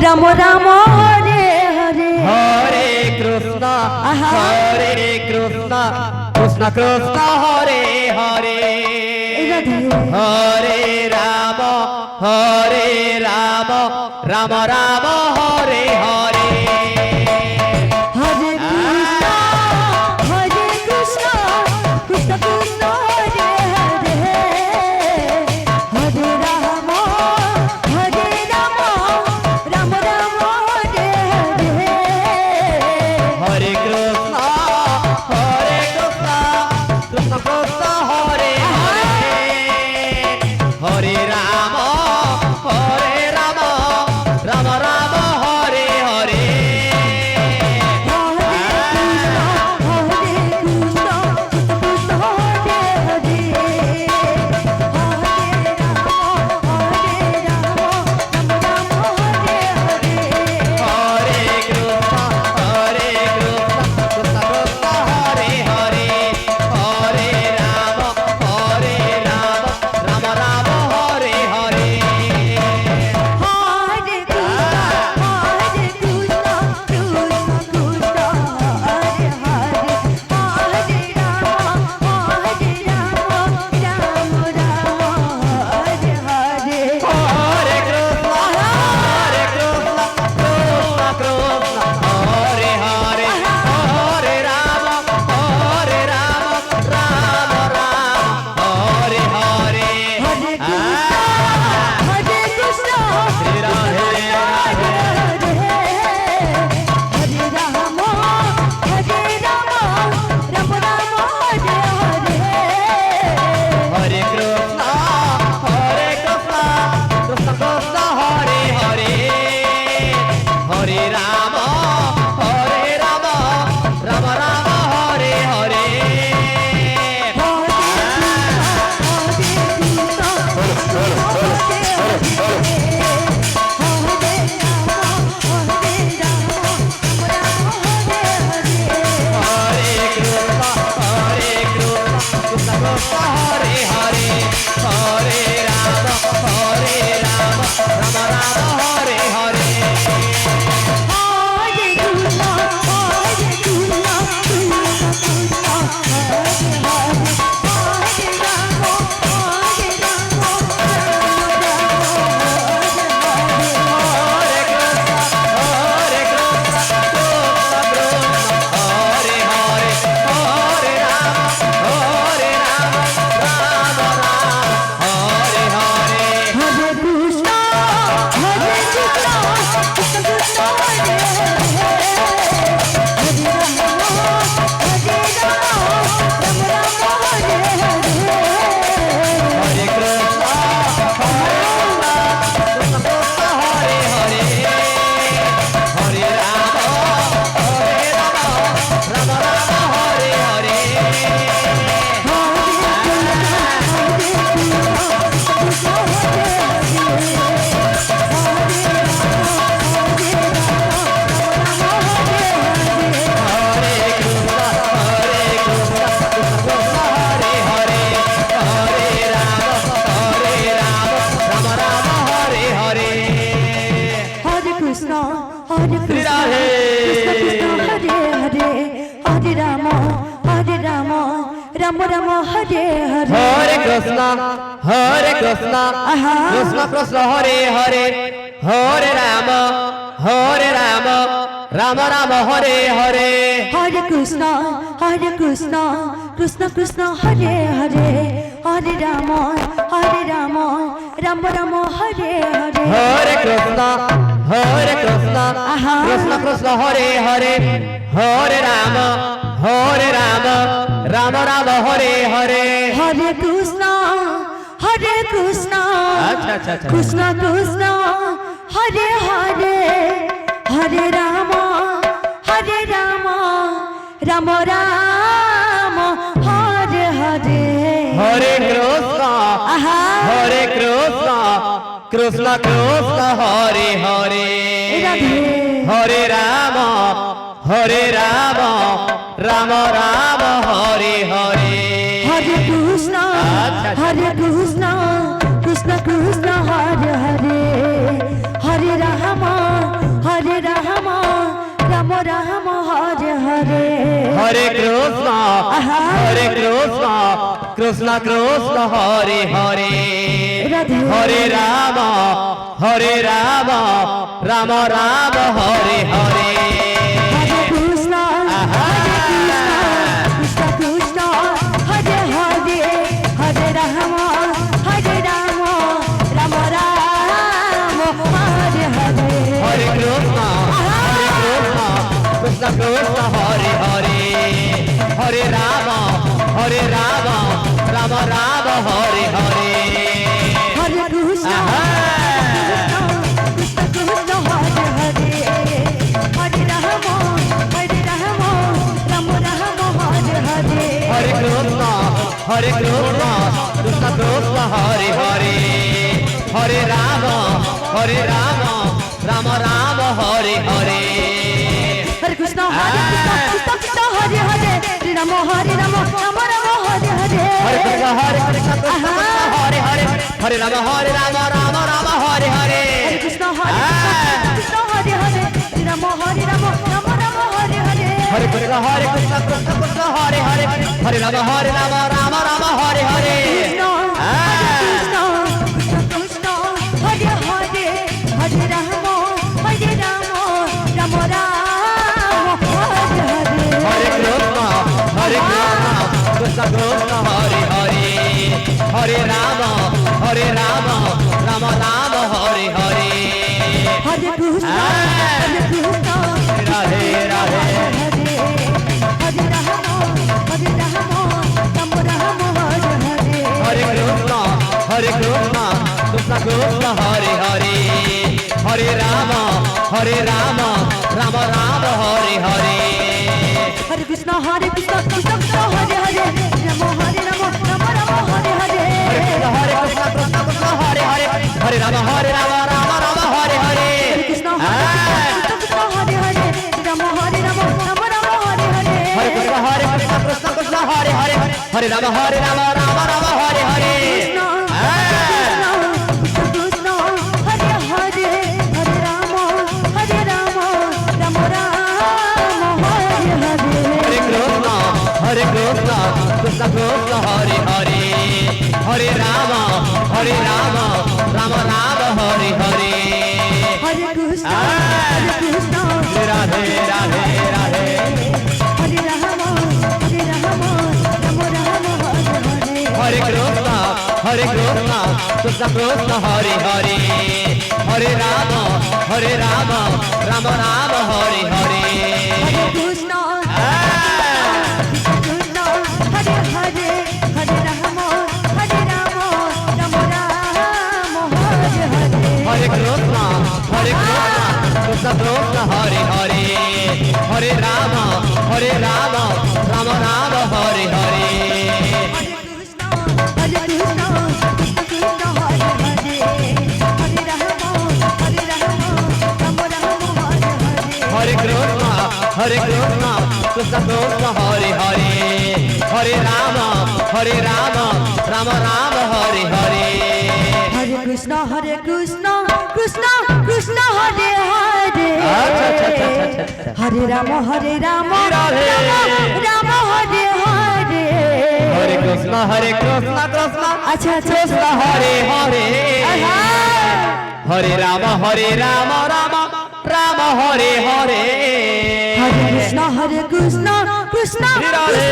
রাম রাম হরে হরে হরে কৃষ্ণ কৃষ্ণ কৃষ্ণ হরে হরে হরে রাম রাম রাম হরে হরে হরে কৃষ্ণ কৃষ্ণ কৃষ্ণ হরে হরে হরে রাম রাম রাম হরে হরে হরে কৃষ্ণ কৃষ্ণ কৃষ্ণ হরে হরে হরে রাম রাম রাম হরে হরে হরে কৃষ্ণ কৃষ্ণ কৃষ্ণ হরে হরে হরে রাম রাম রাম হরে হরে হরে কৃষ্ণ কৃষ্ণ কৃষ্ণ হরে হরে হরে রাম রাম রাম হরে হরে শ্রী রাধে হরে কৃষ্ণ কৃষ্ণ কৃষ্ণ হরে হরে হরে রাম রাম রাম হরে হরে হরে কৃষ্ণ কৃষ্ণ কৃষ্ণ হরে হরে হরে রাম রাম রাম হরে হরে হরে কৃষ্ণ কৃষ্ণ কৃষ্ণ হরে হরে হরে রাম রাম রাম হরে হরে হরে কৃষ্ণ কৃষ্ণ কৃষ্ণ হরে হরে হরে রাম রাম রাম হরে হরে হরে কৃষ্ণ কৃষ্ণ কৃষ্ণ হরে হরে হরে রাম রাম রাম হরে হরে হরে কৃষ্ণ হরে শ্রী কৃষ্ণ রাধে কৃষ্ণ হরে হরে রাম রাম রাম হরে হরে হরে কৃষ্ণ কৃষ্ণ কৃষ্ণ হরে হরে হরে রাম রাম রাম হরে হরে হরে কৃষ্ণ কৃষ্ণ কৃষ্ণ হরে হরে হরে রাম রাম রাম হরে হরে হরে কৃষ্ণ কৃষ্ণ কৃষ্ণ হরে হরে হরে রাম রাম রাম হরে হরে হরে কৃষ্ণ আচ্ছা আচ্ছা আচ্ছা কৃষ্ণ কৃষ্ণ হরে হরে হরে রাম রাম রাম হরে হরে হরে কৃষ্ণ কৃষ্ণ কৃষ্ণ হরে হরে হরে রাম রাম রাম হরে হরে হরে কৃষ্ণ কৃষ্ণ কৃষ্ণ হরে হরে হরে রাম রাম হরে হরে হরে কৃষ্ণ কৃষ্ণ কৃষ্ণ হরে হরে রাধে হরে রাম রাম রাম হরে হরে হরে কৃষ্ণ কৃষ্ণ কৃষ্ণ হরে হরে হরে রাম রাম রাম হরে হরে হরে কৃষ্ণ কৃষ্ণ কৃষ্ণ হরে হরে হরে রাম রাম রাম হরে হরে হরে কৃষ্ণ কৃষ্ণ কৃষ্ণ হরে হরে হরে রাম রাম রাম হরে হরে হরে কৃষ্ণ কৃষ্ণ কৃষ্ণ হরে হরে হরে রাম রাম রাম হরে হরে হরে কৃষ্ণ কৃষ্ণ কৃষ্ণ হরে হরে রাম রাম রাম হরে হরে হরে কৃষ্ণ কৃষ্ণ হরে হরে হরে রাম রাম রাম হরে হরে হরে কৃষ্ণ কৃষ্ণ হরে হরে রাম রাম রাম হরে হরে হরে কৃষ্ণ কৃষ্ণ হরে হরে হরে রাম রাম রাম হরে হরে কৃষ্ণ কৃষ্ণ কৃষ্ণ হরে হরে হরে রাম রাম রাম হরে হরে হরে কৃষ্ণ কৃষ্ণ কৃষ্ণ হরে হরে হরে রাম রাম রাম হরে হরে হরে কৃষ্ণ কৃষ্ণ রাধে রাধে হরে হরে রাম রাম রাম হরে হরে হরে কৃষ্ণ কৃষ্ণ কৃষ্ণ হরে হরে হরে রাম রাম রাম হরে হরে হরে কৃষ্ণ কৃষ্ণ কৃষ্ণ হরে হরে রাম রাম হরে হরে হরে কৃষ্ণ কৃষ্ণ কৃষ্ণ হরে হরে হরে রাম রাম রাম হরে হরে হরে কৃষ্ণ কৃষ্ণ হরে হরে রাম রাম হরে হরে হরে কৃষ্ণ কৃষ্ণ কৃষ্ণ হরে হরে হরে রাম রাম রাম হরে হরে কৃষ্ণ কৃষ্ণ হরে হরে হরে রাম রাম রাম হরে হরে হরে কৃষ্ণ কৃষ্ণ কৃষ্ণ হরে হরে হরে রাম রাম রাম হরে হরে হরে কৃষ্ণ রাধে রাধে রাধে হরে রাম রাম রাম হরে হরে হরে কৃষ্ণ কৃষ্ণ কৃষ্ণ হরে হরে হরে রাম রাম রাম হরে হরে হরে কৃষ্ণ কৃষ্ণ হরে হরে হরে রাম রাম রাম হরে হরে হরে কৃষ্ণ কৃষ্ণ কৃষ্ণ হরে হরে হরে রাম রাম রাম হরে হরে হরে কৃষ্ণ কৃষ্ণ কৃষ্ণ হরে হরে হরে রাম রাম হরে হরে হরে কৃষ্ণ কৃষ্ণ কৃষ্ণ হরে হরে হরে রাম রাম রাম হরে হরে হরে কৃষ্ণ কৃষ্ণ কৃষ্ণ হরে হরে হরে রাম রাম রাম হরে হরে হরে কৃষ্ণ কৃষ্ণ আচ্ছা আচ্ছা কৃষ্ণ হরে হরে হরে রাম রাম রাম হরে হরে হরে কৃষ্ণ কৃষ্ণ রাধে